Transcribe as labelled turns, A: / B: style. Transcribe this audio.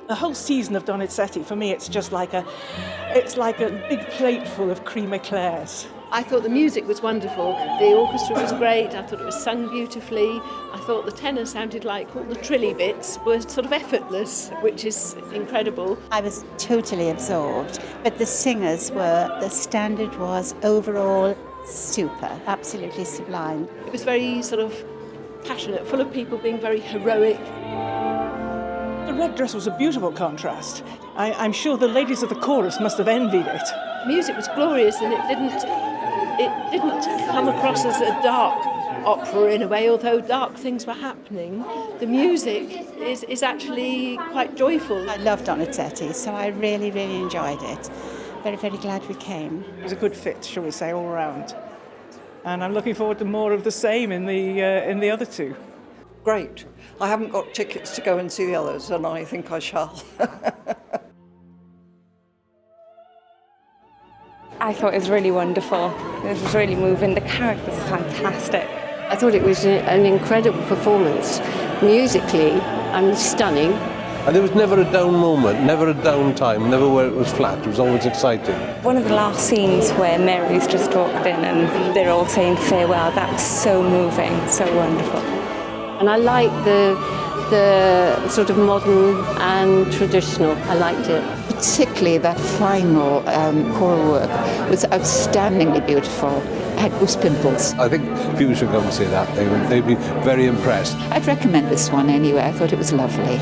A: The whole season of Donizetti, for me, it's like a big plate full of cream eclairs.
B: I thought the music was wonderful. The orchestra was great. I thought it was sung beautifully. I thought the tenor sounded like all the trilly bits were sort of effortless, which is incredible.
C: I was totally absorbed, but the standard was overall super, absolutely sublime.
B: It was very sort of passionate, full of people being very heroic.
A: The red dress was a beautiful contrast. I'm sure the ladies of the chorus must have envied it.
B: The music was glorious, and it didn't come across as a dark opera in a way, although dark things were happening. The music is actually quite joyful.
C: I love Donizetti, so I really, really enjoyed it. Very, very glad we came.
A: It was a good fit, shall we say, all round. And I'm looking forward to more of the same in the other two.
D: Great. I haven't got tickets to go and see the others, and I think I shall.
E: I thought it was really wonderful. It was really moving. The characters are fantastic.
F: I thought it was an incredible performance. Musically, stunning.
G: And there was never a down moment, never a down time, never where it was flat. It was always exciting.
E: One of the last scenes where Mary's just walked in and they're all saying farewell, that was so moving, so wonderful.
F: And I liked the sort of modern and traditional. I liked it.
C: Particularly that final choral work was outstandingly beautiful. I had goose pimples.
G: I think people should come and see that. They'd be very impressed.
C: I'd recommend this one anyway. I thought it was lovely.